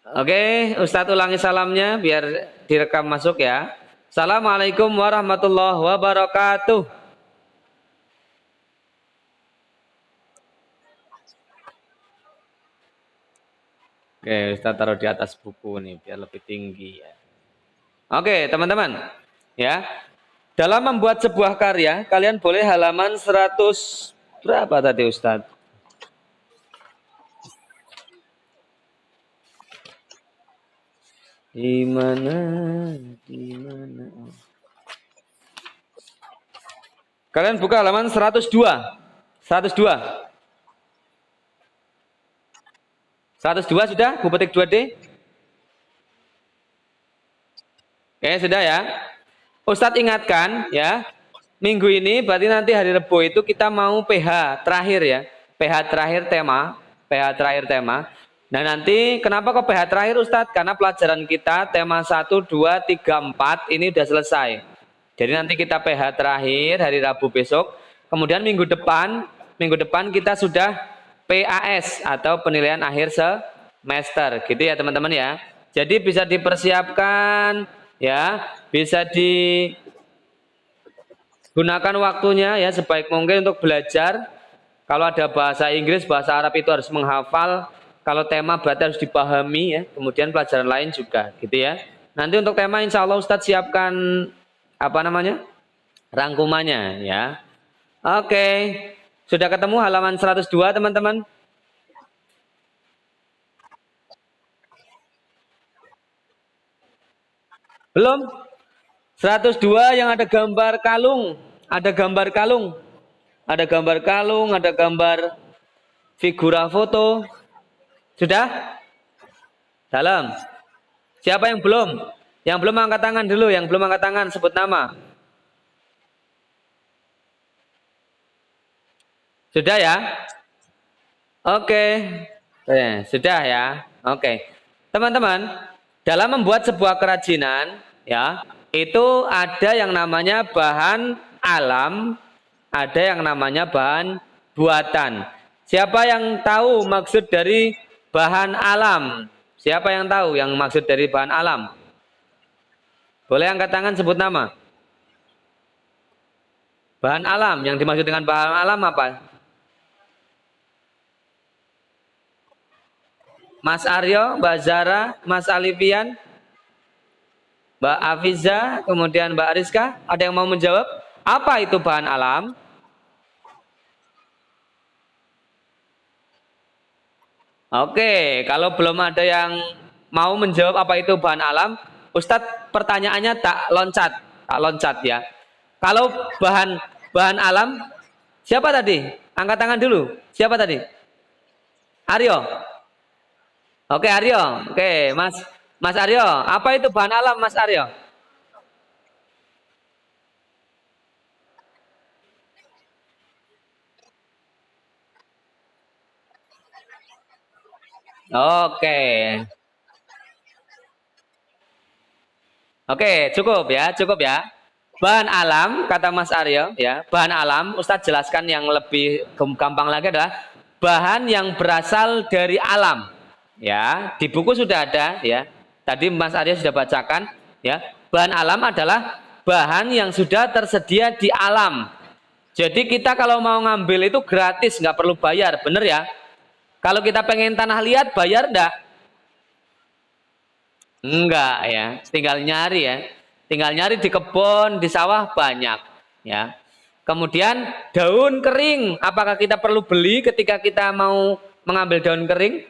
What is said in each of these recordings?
Oke, Ustadz ulangi salamnya biar direkam masuk ya. Assalamualaikum warahmatullahi wabarakatuh. Oke, Ustadz taruh di atas buku nih biar lebih tinggi ya. Oke, teman-teman. Ya. Dalam membuat sebuah karya, kalian boleh halaman 100 berapa tadi Ustadz? Di mana? Di mana? Kalian buka halaman 102. 102. 102 sudah? Bu petik 2D? Oke, sudah ya. Ustadz ingatkan ya, minggu ini berarti nanti hari Rebo itu kita mau PH terakhir ya. PH terakhir tema, PH terakhir tema. Nah nanti kenapa kok PH terakhir Ustadz? Karena pelajaran kita tema 1, 2, 3, 4 ini udah selesai. Jadi nanti kita PH terakhir hari Rabu besok. Kemudian minggu depan kita sudah PAS atau penilaian akhir semester gitu ya teman-teman ya. Jadi bisa dipersiapkan ya, bisa digunakan waktunya ya sebaik mungkin untuk belajar. Kalau ada bahasa Inggris, bahasa Arab itu harus menghafal. Kalau tema berarti harus dipahami ya. Kemudian pelajaran lain juga gitu ya. Nanti untuk tema insya Allah Ustadz siapkan apa namanya? Rangkumannya ya. Oke. Sudah ketemu halaman 102 teman-teman? Belum? 102 yang ada gambar kalung. Ada gambar kalung. Ada gambar kalung, ada gambar figura foto. Sudah? Dalam. Siapa yang belum? Yang belum angkat tangan dulu, yang belum angkat tangan sebut nama. Sudah ya? Oke. Sudah ya. Oke. Teman-teman, dalam membuat sebuah kerajinan ya, itu ada yang namanya bahan alam, ada yang namanya bahan buatan. Siapa yang tahu maksud dari bahan alam? Siapa yang tahu yang maksud dari bahan alam? Boleh angkat tangan sebut nama. Bahan alam, yang dimaksud dengan bahan alam apa? Mas Aryo, Mbak Zara, Mas Alifian, Mbak Afiza, kemudian Mbak Ariska. Ada yang mau menjawab? Apa itu bahan alam? Oke, kalau belum ada yang mau menjawab apa itu bahan alam, Ustadz pertanyaannya tak loncat ya. Kalau bahan bahan alam, siapa tadi? Angkat tangan dulu. Siapa tadi? Aryo. Oke, Aryo. Oke, Mas Aryo. Apa itu bahan alam, Mas Aryo? Oke. Oke, cukup ya. Bahan alam, kata Mas Aryo, ya. Bahan alam, Ustadz jelaskan yang lebih gampang lagi adalah bahan yang berasal dari alam. Ya, di buku sudah ada, ya. Tadi Mas Aryo sudah bacakan, ya. Bahan alam adalah bahan yang sudah tersedia di alam. Jadi kita kalau mau ngambil itu gratis, nggak perlu bayar, bener ya? Kalau kita pengen tanah liat, bayar enggak? Enggak ya, tinggal nyari ya. Tinggal nyari di kebun, di sawah banyak ya. Kemudian daun kering, apakah kita perlu beli ketika kita mau mengambil daun kering?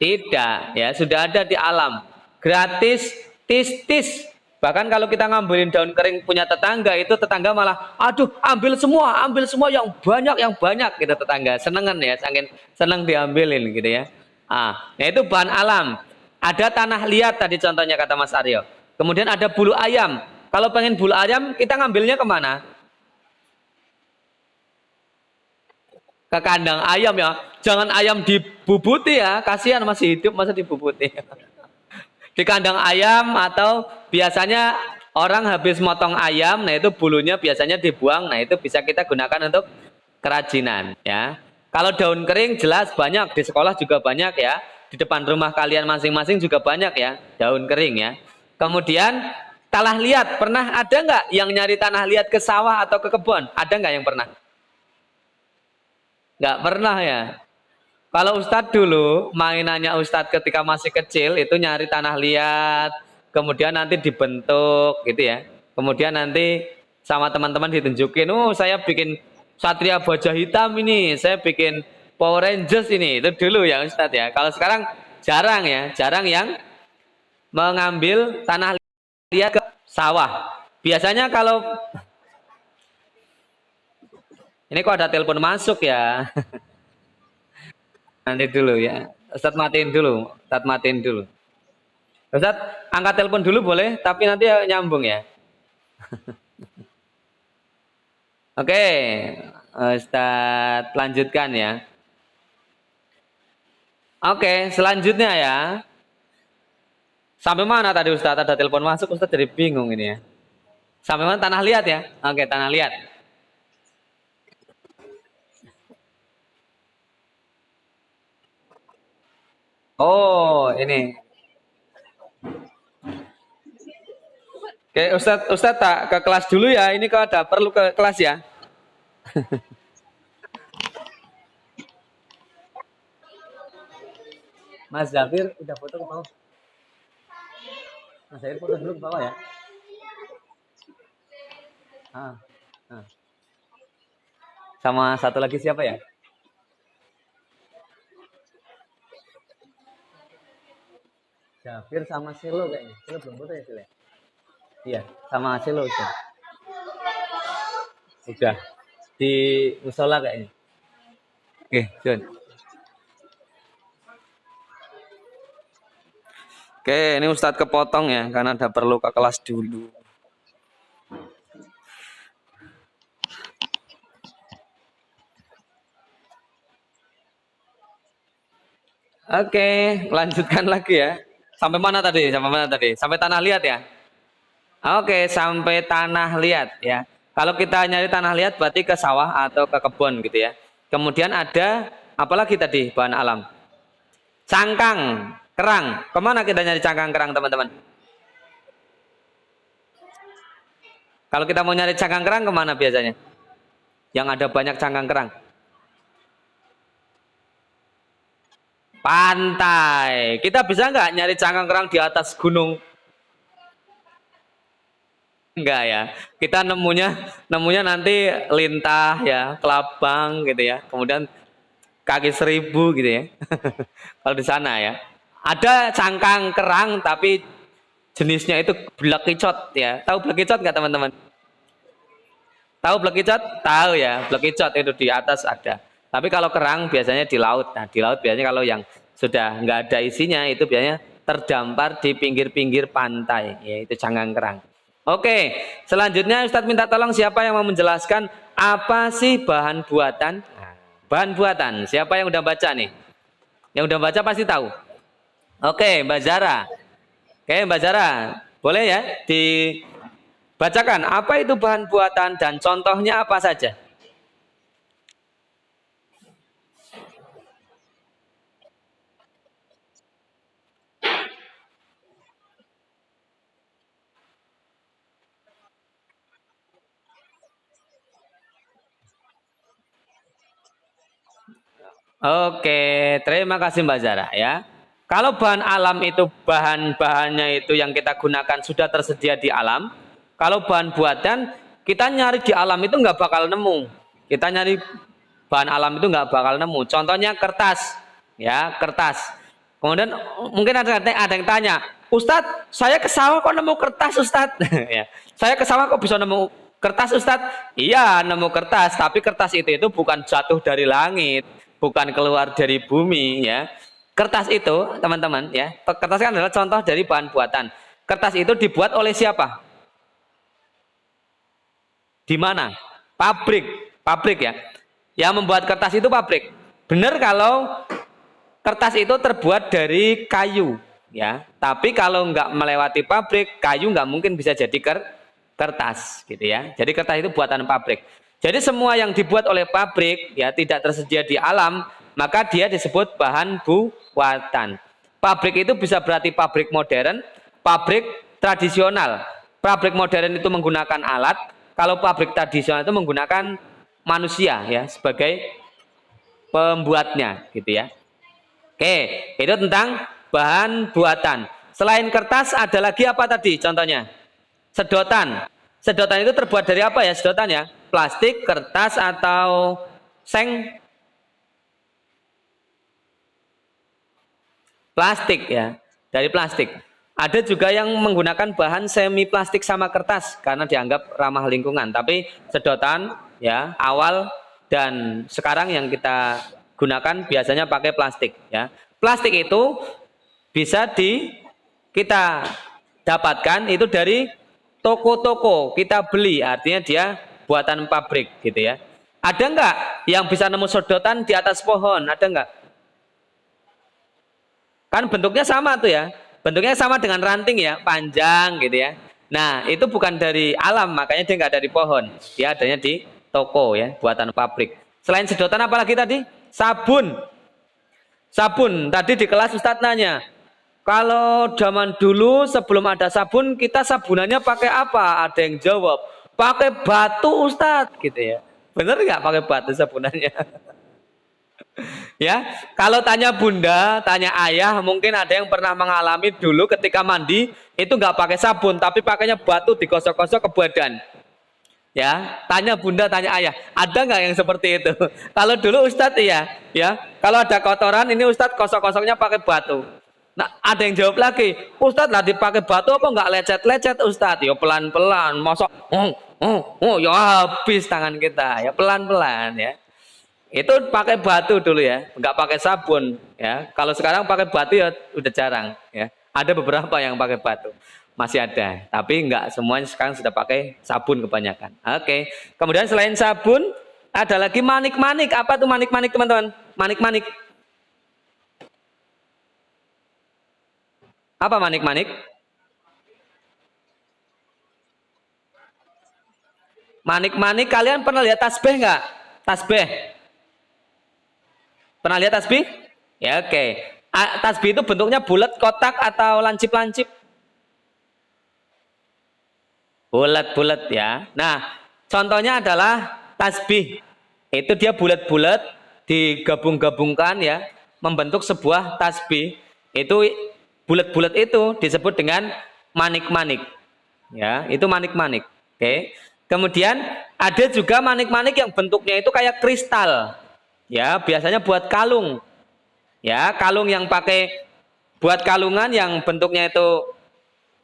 Tidak ya, sudah ada di alam. Gratis, tis-tis. Bahkan kalau kita ngambilin daun kering punya tetangga, itu tetangga malah, aduh ambil semua yang banyak gitu tetangga. Senengan ya, saking seneng diambilin gitu ya. Nah itu bahan alam. Ada tanah liat tadi contohnya kata Mas Aryo. Kemudian ada bulu ayam. Kalau pengen bulu ayam, kita ngambilnya kemana? Ke kandang ayam ya. Jangan ayam dibubuti ya, kasihan masih hidup masa dibubuti. Di kandang ayam atau biasanya orang habis motong ayam, nah itu bulunya biasanya dibuang, nah itu bisa kita gunakan untuk kerajinan ya. Kalau daun kering jelas banyak di sekolah juga banyak ya. di depan rumah kalian masing-masing juga banyak ya, daun kering ya. Kemudian tanah liat, pernah ada nggak yang nyari tanah liat ke sawah atau ke kebun? Ada nggak yang pernah? Nggak pernah ya. Kalau Ustadz dulu, mainannya Ustadz ketika masih kecil itu nyari tanah liat, kemudian nanti dibentuk gitu ya. Kemudian nanti sama teman-teman ditunjukin, oh saya bikin Satria Baja Hitam ini, saya bikin Power Rangers ini, itu dulu ya Ustadz ya. Kalau sekarang jarang ya, jarang yang mengambil tanah liat ke sawah. Biasanya kalau ini kok ada telepon masuk ya. Nanti dulu ya. Ustadz matiin dulu. Ustadz matiin dulu. Ustadz angkat telepon dulu boleh, tapi nanti nyambung ya. Oke, Ustadz lanjutkan ya. Oke, selanjutnya ya. Sampai mana tadi Ustadz? Ada telepon masuk, Ustadz jadi bingung ini ya. Sampai mana tanah liat ya? Oke, tanah liat. Oh, ini. Oke, Ustadz tak ke kelas dulu ya. Ini kalau ada perlu ke kelas ya. Mas Zafir udah foto ke bawah. Mas Zafir foto dulu ke bawah ya. Ah, ah. Sama satu lagi siapa ya? Zafir sama Silo kayaknya. Silo belum foto ya Silo? Iya, sama Silo sudah. Sudah di musola kayaknya. Oke, Jun. Oke, ini Ustadz kepotong ya karena ada perlu ke kelas dulu. Oke, lanjutkan lagi ya. Sampai mana tadi? Sampai mana tadi? Sampai tanah liat ya? Oke, sampai tanah liat ya. Kalau kita nyari tanah liat berarti ke sawah atau ke kebun gitu ya. Kemudian ada apalagi tadi bahan alam? Cangkang, kerang. Kemana kita nyari cangkang kerang teman-teman? Kalau kita mau nyari cangkang kerang kemana biasanya? Yang ada banyak cangkang kerang? Pantai. Kita bisa nggak nyari cangkang kerang di atas gunung? Enggak ya. Kita nemunya nanti Lintah ya, Kelabang gitu ya. Kemudian kaki seribu gitu ya. Kalau di sana ya. Ada cangkang kerang tapi jenisnya itu blekicot ya. Tahu blekicot nggak teman-teman? Tahu blekicot? Tahu ya. Blekicot itu di atas ada. Tapi kalau kerang biasanya di laut. Nah, di laut biasanya kalau yang sudah nggak ada isinya itu biasanya terdampar di pinggir-pinggir pantai, yaitu cangkang kerang. Oke, selanjutnya Ustadz minta tolong siapa yang mau menjelaskan apa sih bahan buatan? Bahan buatan, siapa yang udah baca nih? Yang udah baca pasti tahu. Oke, Mbak Zara. Oke, Mbak Zara, boleh ya dibacakan apa itu bahan buatan dan contohnya apa saja? Oke, terima kasih Mbak Zara ya. Kalau bahan alam itu bahan-bahannya itu yang kita gunakan sudah tersedia di alam. Kalau bahan buatan kita nyari di alam itu nggak bakal nemu. Kita nyari bahan alam itu nggak bakal nemu. Contohnya kertas, ya kertas. Kemudian mungkin ada yang tanya, Ustadz, saya ke sawah kok nemu kertas Ustadz? Ya, saya ke sawah kok bisa nemu kertas Ustadz? Iya, nemu kertas, tapi kertas itu bukan jatuh dari langit, bukan keluar dari bumi, ya. Kertas itu, teman-teman, ya, kertas kan adalah contoh dari bahan buatan. Kertas itu dibuat oleh siapa? Di mana? Pabrik, pabrik ya. Yang membuat kertas itu pabrik. Benar kalau kertas itu terbuat dari kayu, ya. Tapi kalau nggak melewati pabrik, kayu nggak mungkin bisa jadi kertas, gitu ya. Jadi kertas itu buatan pabrik. Jadi semua yang dibuat oleh pabrik, ya tidak tersedia di alam, maka dia disebut bahan buatan. Pabrik itu bisa berarti pabrik modern, pabrik tradisional. Pabrik modern itu menggunakan alat, kalau pabrik tradisional itu menggunakan manusia ya sebagai pembuatnya gitu ya. Oke, itu tentang bahan buatan. Selain kertas ada lagi apa tadi contohnya? Sedotan. Sedotan itu terbuat dari apa ya sedotan ya? Plastik, kertas atau seng? Plastik ya, dari plastik. Ada juga yang menggunakan bahan semi plastik sama kertas karena dianggap ramah lingkungan. Tapi sedotan ya awal dan sekarang yang kita gunakan biasanya pakai plastik ya. Plastik itu bisa kita dapatkan itu dari toko-toko, kita beli, artinya dia buatan pabrik gitu ya. Ada nggak yang bisa nemu sedotan di atas pohon? Ada nggak? Kan bentuknya sama tuh ya. Bentuknya sama dengan ranting ya, panjang gitu ya. Nah, itu bukan dari alam, makanya dia nggak dari pohon. Dia adanya di toko ya, buatan pabrik. Selain sedotan apa lagi tadi? Sabun. Sabun. Tadi di kelas Ustadz nanya, kalau zaman dulu sebelum ada sabun, kita sabunannya pakai apa? Ada yang jawab, pakai batu Ustadz gitu ya. Bener nggak pakai batu sabunannya? Ya, kalau tanya bunda, tanya ayah, mungkin ada yang pernah mengalami dulu ketika mandi itu nggak pakai sabun, tapi pakainya batu digosok-gosok ke badan. Ya, tanya bunda, tanya ayah, ada nggak yang seperti itu? Kalau dulu Ustadz ya, kalau ada kotoran ini Ustadz gosok-gosoknya pakai batu. Nah, ada yang jawab lagi, Ustadz lah dipakai batu apa nggak lecet-lecet Ustadz? Ya pelan-pelan, mosok, ya habis tangan kita, ya pelan-pelan ya. Itu pakai batu dulu ya, nggak pakai sabun ya. Kalau sekarang pakai batu ya udah jarang ya. Ada beberapa yang pakai batu, masih ada, tapi nggak semuanya sekarang sudah pakai sabun kebanyakan. Oke. Kemudian selain sabun ada lagi manik-manik. Apa tuh manik-manik teman-teman? Manik-manik. Apa manik-manik? Manik-manik kalian pernah lihat tasbih nggak? Tasbih. Pernah lihat tasbih? Ya oke. Tasbih itu bentuknya bulat, kotak atau lancip-lancip? Bulat-bulat ya. Nah, contohnya adalah tasbih. Itu dia bulat-bulat digabung-gabungkan ya, membentuk sebuah tasbih. Itu bulat-bulat itu disebut dengan manik-manik. Ya, itu manik-manik. Oke. Kemudian ada juga manik-manik yang bentuknya itu kayak kristal. Ya, biasanya buat kalung. Ya, kalung yang pakai buat kalungan yang bentuknya itu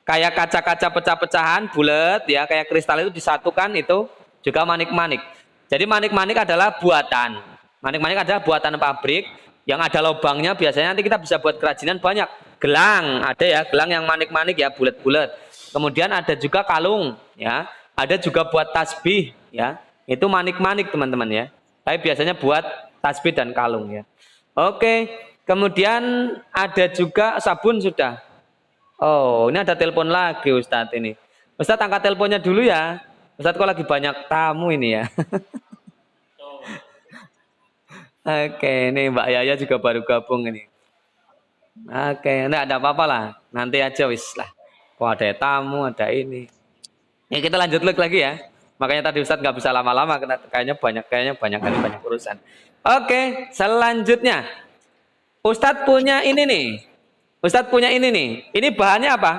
kayak kaca-kaca pecah-pecahan bulat ya, kayak kristal itu disatukan itu juga manik-manik. Jadi manik-manik adalah buatan. Manik-manik adalah buatan pabrik yang ada lubangnya, biasanya nanti kita bisa buat kerajinan banyak. Gelang, ada ya, gelang yang manik-manik ya, bulat-bulat. Kemudian ada juga kalung ya, ada juga buat tasbih ya. Itu manik-manik teman-teman ya. Tapi biasanya buat tasbih dan kalung ya. Oke, kemudian ada juga sabun sudah. Oh, ini ada telepon lagi Ustadz ini. Ustadz angkat teleponnya dulu ya. Ustadz kok lagi banyak tamu ini ya. Oke, ini Mbak Yaya juga baru gabung ini. Oke, enggak ada apa-apa lah. Nanti aja wis lah. Kok ada tamu, ada ini. Ya kita lanjut lagi ya. Makanya tadi Ustadz nggak bisa lama-lama karena kayaknya banyak urusan. Oke, selanjutnya Ustadz punya ini nih. Ustadz punya ini nih. Ini bahannya apa?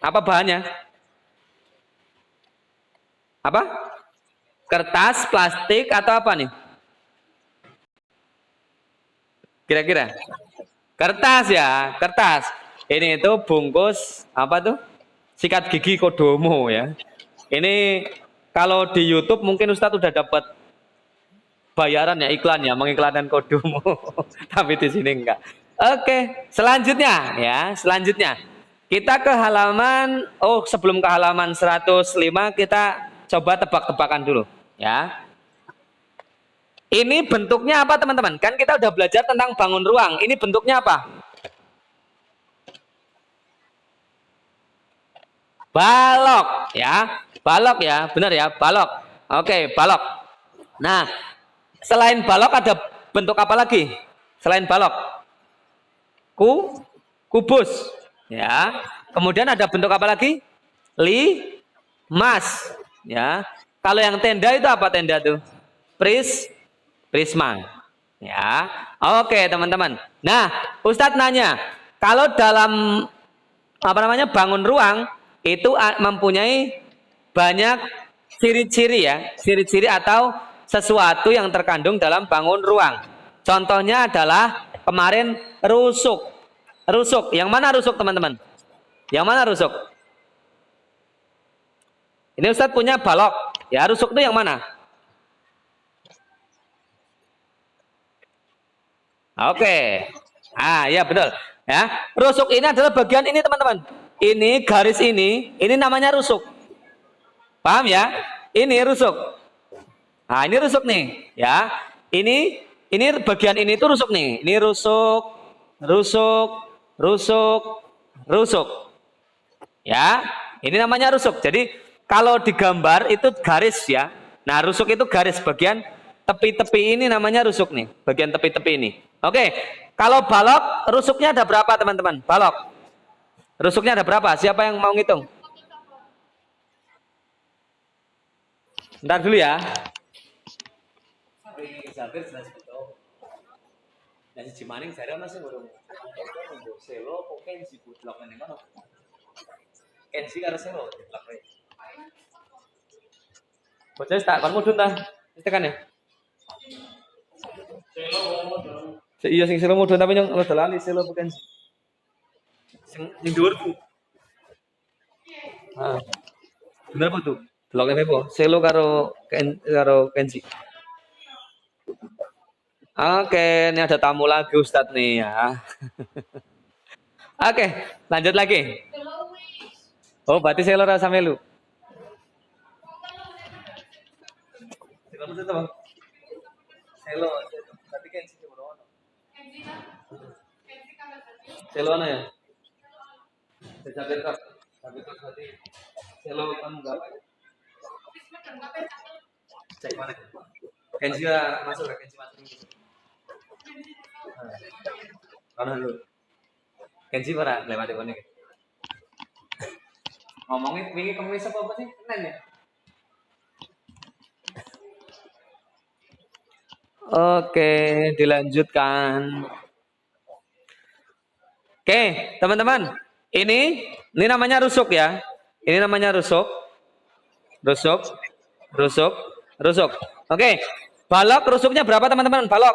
Apa bahannya? Apa? Kertas, plastik atau apa nih? Kira-kira? Kertas ya, kertas. Ini itu bungkus apa tuh? Sikat gigi Kodomo ya. Ini kalau di YouTube mungkin Ustadz udah dapat bayaran ya iklan ya, mengiklankan Kodomo. Tapi di sini enggak. Oke, selanjutnya ya, selanjutnya. Kita ke halaman, sebelum ke halaman 105 kita coba tebak-tebakan dulu ya. Ini bentuknya apa teman-teman? Kan kita udah belajar tentang bangun ruang. Ini bentuknya apa? Balok ya. Balok ya, benar ya, balok. Oke, balok. Nah, selain balok ada bentuk apa lagi? Selain balok, kubus, ya. Kemudian ada bentuk apa lagi? Mas, ya. Kalau yang tenda itu apa tenda tuh? Prisma, ya. Oke, teman-teman. Nah, Ustadz nanya, kalau dalam apa namanya bangun ruang itu mempunyai banyak ciri-ciri ya, ciri-ciri atau sesuatu yang terkandung dalam bangun ruang. Contohnya adalah kemarin rusuk. Rusuk, yang mana rusuk teman-teman? Yang mana rusuk? Ini Ustadz punya balok. Ya, rusuk itu yang mana? Oke. Ah, ya betul. Ya, rusuk ini adalah bagian ini teman-teman. Ini garis ini namanya rusuk. Paham ya? Ini rusuk. Nah, ini rusuk nih, ya. Ini bagian ini tuh rusuk nih. Ini rusuk, rusuk, rusuk, rusuk. Ya, ini namanya rusuk. Jadi kalau digambar itu garis ya. Nah, rusuk itu garis bagian tepi-tepi ini namanya rusuk nih. Bagian tepi-tepi ini. Oke. Kalau balok, rusuknya ada berapa teman-teman? Balok. Rusuknya ada berapa? Siapa yang mau ngitung? Ntar dulu ya. Nasi Cimaning saya masih ngurung. Selo kok Kenzi butlak nang ngono. Kenzi karo selo butlak. Bocah tak kon mudun ta? Wis tekan ya? Iya sing selo mudun tapi yang rada lali selo bukan. Sing dhuwur ku. Heeh. Bener apa tuh? Delok apa? Selo karo Kenzi. Oke, ini ada tamu lagi Ustadz nih ya. Oke, lanjut lagi. Oh, berarti selo rasa melu. Selo, tapi Kenzi ono. Selo ana ya? Sampai kok. Sampai kok berarti selo kan enggak cek mana? Kenzi masuk ke Kenzi masuk. Ono dulu. Kenzi ora lewat kene. Ngomongin wingi kemis apa sih? Senin ya? Oke, dilanjutkan. Oke, teman-teman. Ini namanya rusuk ya. Ini namanya rusuk. Rusuk. Rusuk. Rusuk. Oke. Balok rusuknya berapa teman-teman? Balok.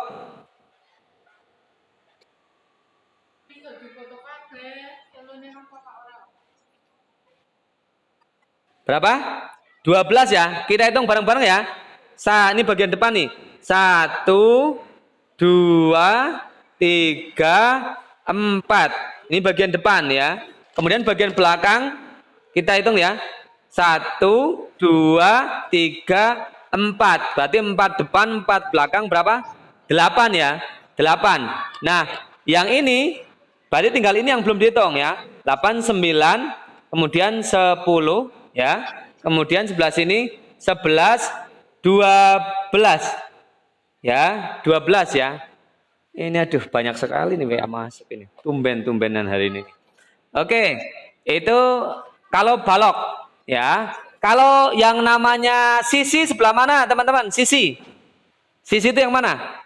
Berapa? 12 ya. Kita hitung bareng-bareng ya. Ini bagian depan nih. 1, 2, 3, 4. Ini bagian depan ya. Kemudian bagian belakang kita hitung ya. 1, 2, 3, 4. Berarti 4 depan, 4 belakang berapa? 8 ya. 8. Nah, yang ini berarti tinggal ini yang belum dihitung ya. 8, 9, kemudian 10 ya. Kemudian sebelah sini 11, 12. Ya, 12 ya. Ini aduh banyak sekali nih WA masuk ini. Tumben-tumbenan hari ini. Oke, itu kalau balok ya. Kalau yang namanya sisi sebelah mana teman-teman? Sisi. Sisi itu yang mana?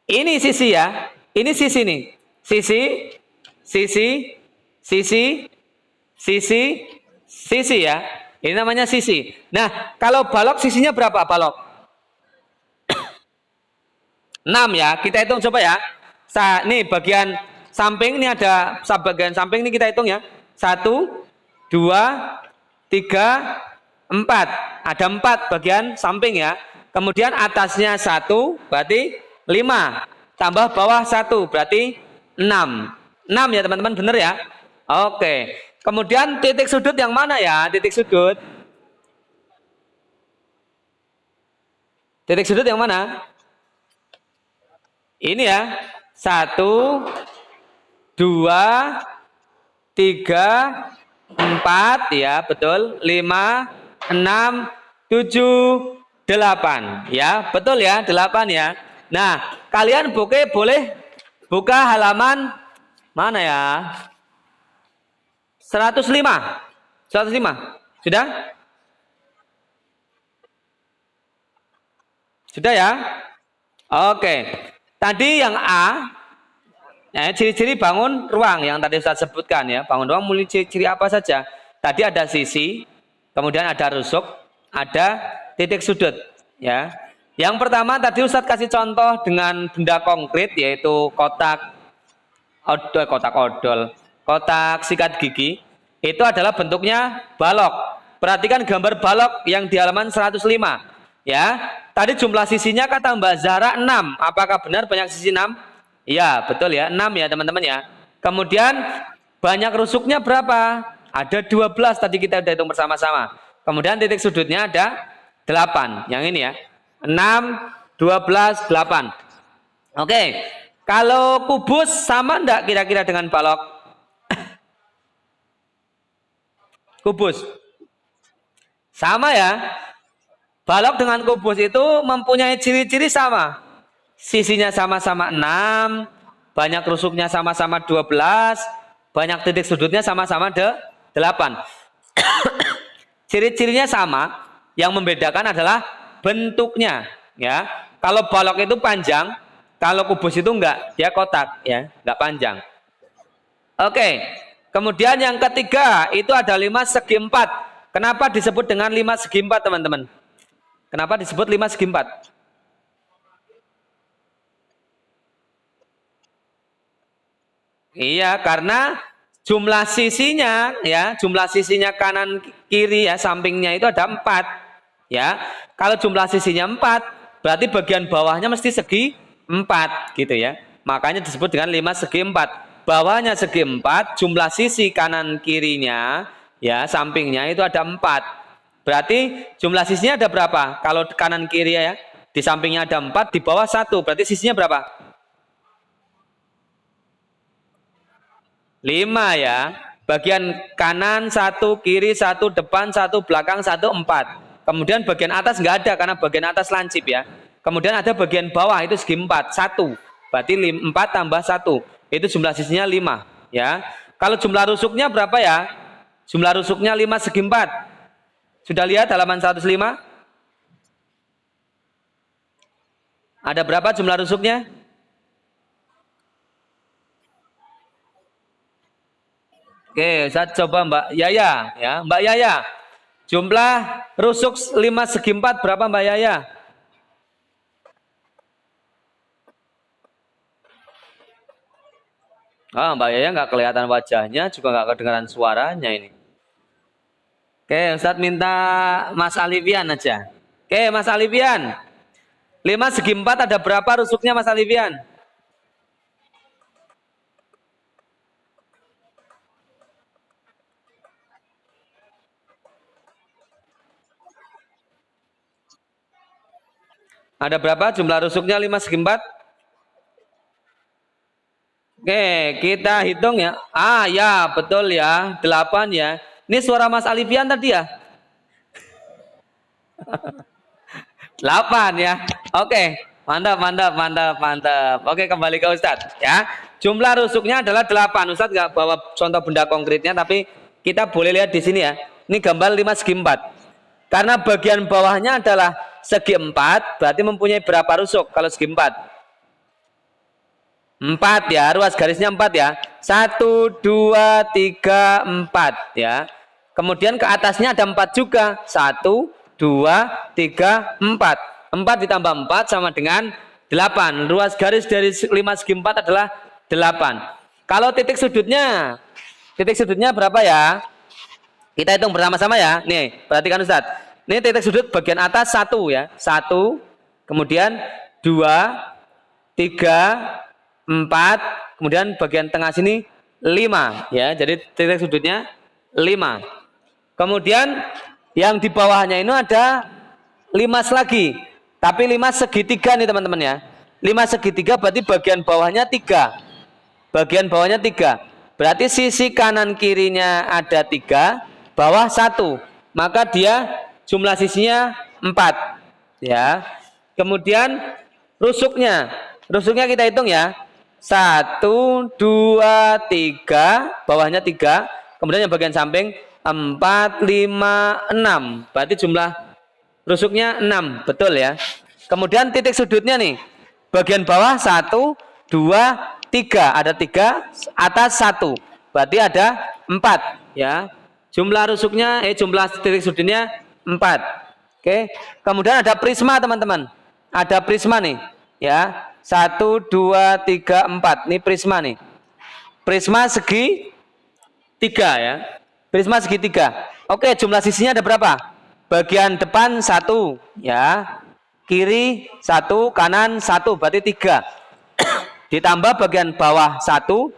Ini sisi ya. Ini sisi nih. Sisi, sisi, sisi, sisi, sisi ya. Ini namanya sisi. Nah, kalau balok sisinya berapa balok? 6 ya. Kita hitung coba ya. Nih bagian samping ini ada bagian samping ini kita hitung ya. 1, 2, 3, 4. Ada 4 bagian samping ya. Kemudian atasnya 1 berarti 5. Tambah bawah 1 berarti 6. 6 ya teman-teman, benar ya? Oke. Kemudian titik sudut yang mana ya? Titik sudut. Titik sudut yang mana? Ini ya. 1, 2, 3, 4 ya, betul. 5, 6, 7, 8. Ya, betul ya, 8 ya. Nah, kalian boleh buka halaman mana ya? 105. 105. Sudah? Sudah ya? Oke. Tadi yang A, ya, ciri-ciri bangun ruang yang tadi saya sebutkan ya. Bangun ruang mulai ciri-ciri apa saja? Tadi ada sisi, kemudian ada rusuk, ada titik sudut ya. Yang pertama tadi Ustadz kasih contoh dengan benda konkret yaitu kotak odol, kotak sikat gigi. Itu adalah bentuknya balok. Perhatikan gambar balok yang di halaman 105 ya. Tadi jumlah sisinya kata Mbak Zahra 6. Apakah benar banyak sisi 6? Iya, betul ya, 6 ya teman-teman ya. Kemudian banyak rusuknya berapa? Ada 12 tadi kita udah hitung bersama-sama. Kemudian titik sudutnya ada 8. Yang ini ya. 6, 12, 8. Oke. Kalau kubus sama enggak kira-kira dengan balok? Kubus. Sama ya. Balok dengan kubus itu mempunyai ciri-ciri sama. Sisinya sama-sama 6, banyak rusuknya sama-sama 12, banyak titik sudutnya sama-sama 8. Ciri-cirinya sama, yang membedakan adalah bentuknya ya. Kalau balok itu panjang, kalau kubus itu enggak, dia kotak ya, enggak panjang. Oke. Kemudian yang ketiga itu ada 5 segi 4. Kenapa disebut dengan 5 segi 4 teman-teman? Kenapa disebut 5 segi 4? Iya, karena jumlah sisinya ya, jumlah sisinya kanan kiri ya, sampingnya itu ada 4 ya. Kalau jumlah sisinya 4, berarti bagian bawahnya mesti segi 4 gitu ya. Makanya disebut dengan 5 segi 4. Bawahnya segi 4, jumlah sisi kanan kirinya ya, sampingnya itu ada 4. Berarti jumlah sisinya ada berapa? Kalau kanan kiri ya, di sampingnya ada 4, di bawah 1. Berarti sisinya berapa? 5 ya. Bagian kanan 1, kiri 1, depan 1, belakang 1, 4. Kemudian bagian atas nggak ada karena bagian atas lancip ya. Kemudian ada bagian bawah itu segi 4, 1. Berarti 4 tambah 1. Itu jumlah sisinya 5 ya. Kalau jumlah rusuknya berapa ya? Jumlah rusuknya 5 segi 4. Sudah lihat halaman 105? Ada berapa jumlah rusuknya? Oke, saya coba Mbak Yaya ya. Mbak Yaya, jumlah rusuk 5 segi 4 berapa Mbak Yaya? Mbak Yaya nggak kelihatan wajahnya, juga nggak kedengaran suaranya ini. Oke, Ustadz minta Mas Alivian aja. Oke, Mas Alivian. 5 segi 4 ada berapa rusuknya Mas Alivian? Ada berapa jumlah rusuknya 5 segi 4? Oke, kita hitung ya. Ya, betul ya. 8 ya. Ini suara Mas Alivian tadi ya? 8 ya. Oke, mantap, mantap, mantap, mantap. Oke, kembali ke Ustadz ya. Jumlah rusuknya adalah 8. Ustadz nggak bawa contoh benda konkretnya, tapi kita boleh lihat di sini ya. Ini gambar 5 segi 4. Karena bagian bawahnya adalah segi 4, berarti mempunyai berapa rusuk kalau segi 4? 4 ya, ruas garisnya 4 ya. 1, 2, 3, 4 ya. Kemudian ke atasnya ada 4 juga. 1, 2, 3, 4. 4 ditambah 4 sama dengan 8. Ruas garis dari 5 segi 4 adalah 8. Kalau titik sudutnya berapa ya? Kita hitung bersama-sama ya. Nih, perhatikan Ustadz. Ini titik sudut bagian atas 1 ya. 1, kemudian 2, 3, 4, kemudian bagian tengah sini 5 ya. Jadi titik sudutnya 5. Kemudian yang di bawahnya ini ada 5 lagi. Tapi 5 segitiga nih teman-teman ya. 5 segitiga berarti bagian bawahnya 3. Bagian bawahnya 3. Berarti sisi kanan kirinya ada 3, bawah 1. Maka dia jumlah sisinya 4. ya. Kemudian rusuknya. Rusuknya kita hitung ya. 1, 2, 3, bawahnya 3. Kemudian yang bagian samping 4, 5, 6. Berarti jumlah rusuknya 6, betul ya. Kemudian titik sudutnya nih. Bagian bawah 1, 2, 3. Ada 3, atas 1. Berarti ada 4 ya. Jumlah rusuknya jumlah titik sudutnya 4. Oke. Kemudian ada prisma teman-teman. Ada prisma nih ya. 1, 2, 3, 4. Ini prisma nih. Prisma segi 3 ya. Prisma segitiga. Oke, jumlah sisinya ada berapa? Bagian depan 1 ya. Kiri 1, kanan 1, berarti 3. Ditambah bagian bawah 1,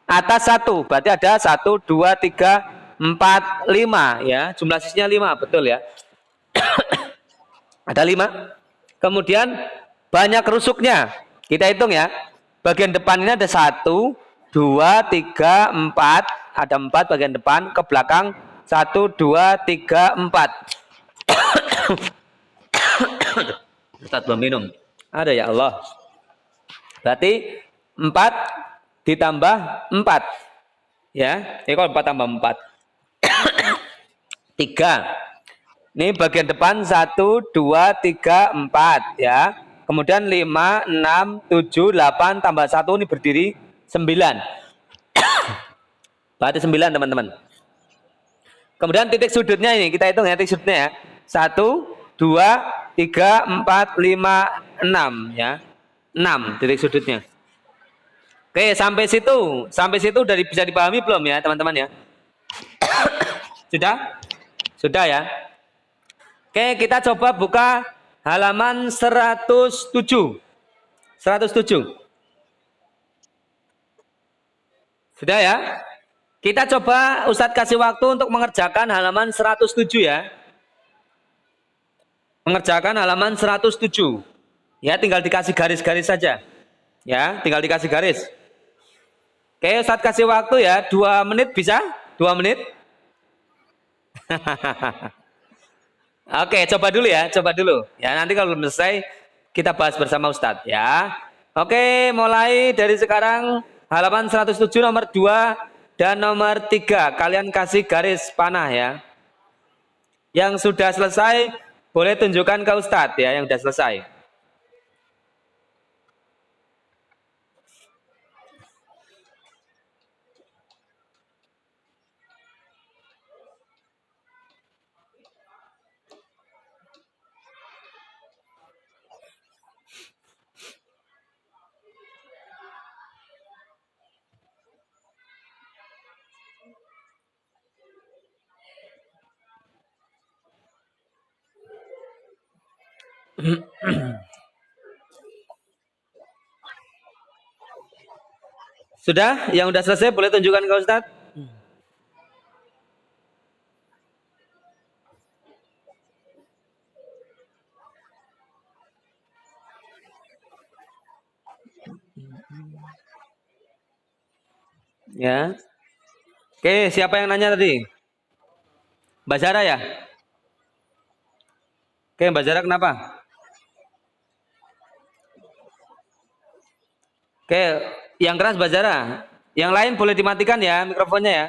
atas 1, berarti ada 1, 2, 3, 4, 5 ya. Jumlah sisinya 5, betul ya. Ada 5. Kemudian banyak rusuknya. Kita hitung ya. Bagian depan ini ada 1, 2, 3, 4. Ada 4 bagian depan. Ke belakang 1, 2, 3, 4. Ustaz belum minum. Ada ya Allah. Berarti 4 ditambah 4. Ya. Ini kalau 4 tambah 4. 3. Ini bagian depan 1, 2, 3, 4 ya. Kemudian 5, 6, 7, 8 tambah 1 ini berdiri 9. Berarti 9 teman-teman. Kemudian titik sudutnya ini kita hitung ya titik sudutnya ya. 1, 2, 3, 4, 5, 6 ya. 6 titik sudutnya. Oke, sampai situ udah bisa dipahami belum ya teman-teman ya? Sudah? Sudah ya? Oke, kita coba buka halaman 107. 107. Sudah ya? Kita coba Ustadz kasih waktu untuk mengerjakan halaman 107 ya. Mengerjakan halaman 107. Ya, tinggal dikasih garis-garis saja. Ya, tinggal dikasih garis. Oke, Ustadz kasih waktu ya, 2 menit bisa? 2 menit? Oke, coba dulu ya, coba dulu. Ya, nanti kalau belum selesai kita bahas bersama Ustadz ya. Oke, mulai dari sekarang halaman 107 nomor 2 dan nomor 3. Kalian kasih garis panah ya. Yang sudah selesai boleh tunjukkan ke Ustadz ya yang sudah selesai. Sudah? Yang sudah selesai boleh tunjukkan ke Ustadz? Ya. Oke, siapa yang nanya tadi? Mbak Zara ya? Oke, Mbak Zara kenapa? Oke, yang keras Mbak Zara. Yang lain boleh dimatikan ya mikrofonnya ya.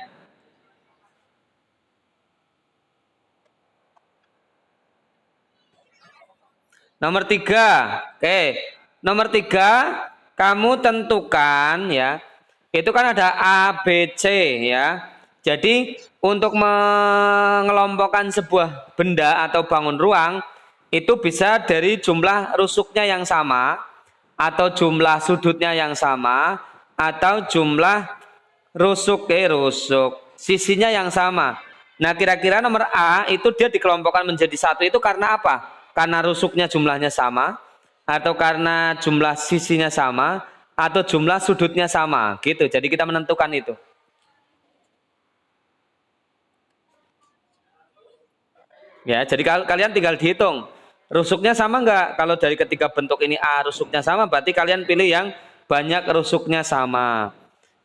Nomor 3. Oke, nomor 3 kamu tentukan ya. Itu kan ada A, B, C ya. Jadi untuk mengelompokkan sebuah benda atau bangun ruang itu bisa dari jumlah rusuknya yang sama atau jumlah sudutnya yang sama atau jumlah rusuk sisinya yang sama. Nah, kira-kira nomor A itu dia dikelompokkan menjadi satu itu karena apa? Karena rusuknya jumlahnya sama atau karena jumlah sisinya sama atau jumlah sudutnya sama gitu. Jadi kita menentukan itu. Ya, jadi kalian tinggal dihitung. Rusuknya sama enggak? Kalau dari ketiga bentuk ini A rusuknya sama, berarti kalian pilih yang banyak rusuknya sama.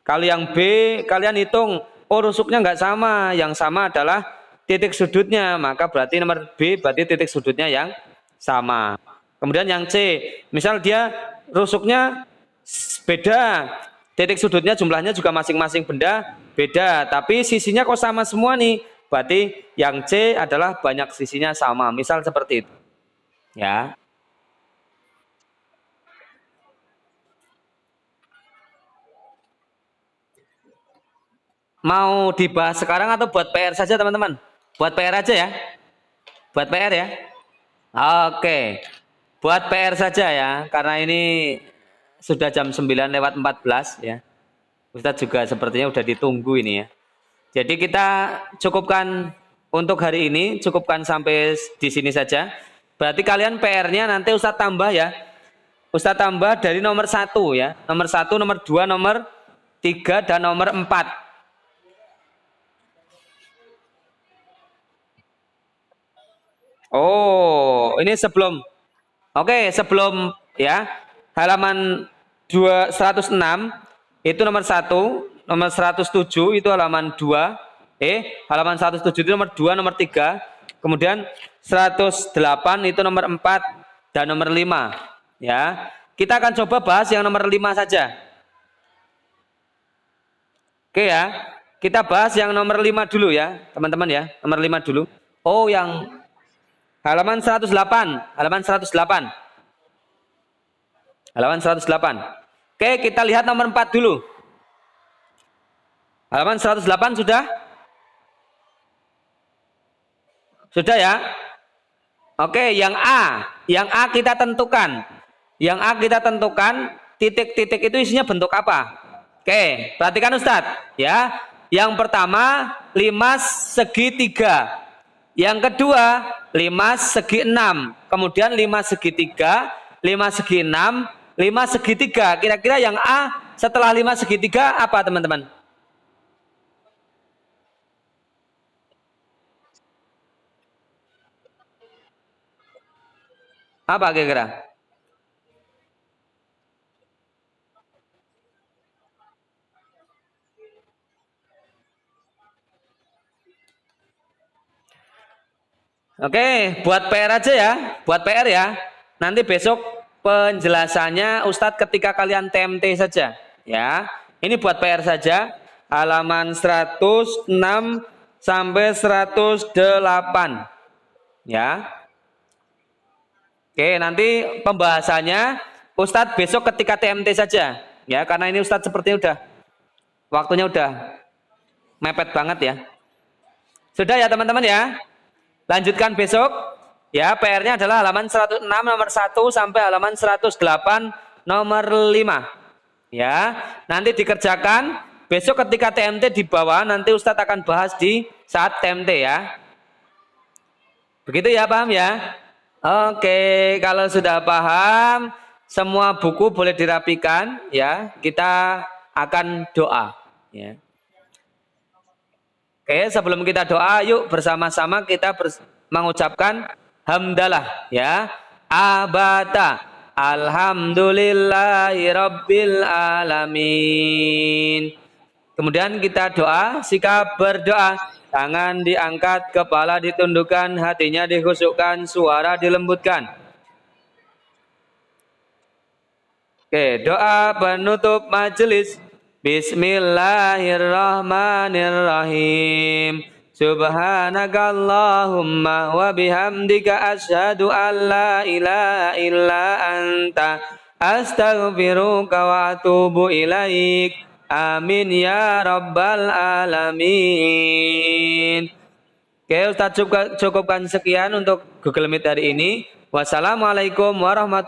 Kalau yang B, kalian hitung, oh rusuknya enggak sama. Yang sama adalah titik sudutnya, maka berarti nomor B berarti titik sudutnya yang sama. Kemudian yang C, misal dia rusuknya beda, titik sudutnya jumlahnya juga masing-masing benda beda, tapi sisinya kok sama semua nih. Berarti yang C adalah banyak sisinya sama. Misal seperti itu. Ya. Mau dibahas sekarang atau buat PR saja teman-teman? Buat PR aja ya. Buat PR ya. Oke. Buat PR saja ya, karena ini sudah jam 9:14 ya. Ustadz juga sepertinya udah ditunggu ini ya. Jadi kita cukupkan untuk hari ini, cukupkan sampai di sini saja. Berarti kalian PR-nya nanti Ustadz tambah ya. Ustadz tambah dari nomor 1 ya. Nomor 1, nomor 2, nomor 3, dan nomor 4. Oh, ini sebelum. Oke, sebelum ya. Halaman 106 itu nomor 1, nomor 107 itu halaman 2. Halaman 107 itu nomor 2, nomor 3. Kemudian 108 itu nomor 4 dan nomor 5. Ya. Kita akan coba bahas yang nomor 5 saja. Oke ya. Kita bahas yang nomor 5 dulu ya, teman-teman ya. Nomor 5 dulu. Oh, yang halaman 108, halaman 108. Halaman 108. Oke, kita lihat nomor 4 dulu. Halaman 108 sudah? Sudah ya? Oke, yang A. Yang A kita tentukan. Yang A kita tentukan, titik-titik itu isinya bentuk apa? Oke, perhatikan Ustadz. Ya. Yang pertama, 5 segi 3. Yang kedua, 5 segi 6. Kemudian 5 segi 3, 5 segi 6, 5 segi 3. Kira-kira yang A setelah 5 segi 3 apa teman-teman? Apa kira-kira? Oke, buat PR aja ya. Buat PR ya. Nanti besok penjelasannya Ustadz ketika kalian TMT saja. Ya. Ini buat PR saja. Halaman 106 sampai 108. Ya. Oke, nanti pembahasannya Ustadz besok ketika TMT saja. Ya, karena ini Ustadz sepertinya udah waktunya udah mepet banget ya. Sudah ya teman-teman ya. Lanjutkan besok. Ya, PR-nya adalah halaman 106 nomor 1 sampai halaman 108 nomor 5. Ya, nanti dikerjakan. Besok ketika TMT di bawah nanti Ustadz akan bahas di saat TMT ya. Begitu ya, paham ya? Oke, kalau sudah paham, semua buku boleh dirapikan ya. Kita akan doa ya. Oke, sebelum kita doa, yuk bersama-sama kita mengucapkan hamdalah ya. Abata, alhamdulillahi rabbil alamin. Kemudian kita doa, sikap berdoa, tangan diangkat, kepala ditundukkan, hatinya dikhusyukkan, suara dilembutkan. Oke, doa penutup majelis. Bismillahirrahmanirrahim. Subhanakallahumma wa bihamdika asyhadu an la ilaha illa anta astaghfiruka wa atubu ilaik. Amin ya rabbal alamin. Oke, Ustaz cukupkan sekian untuk Google Meet hari ini. Wassalamualaikum warahmatullahi wabarakatuh.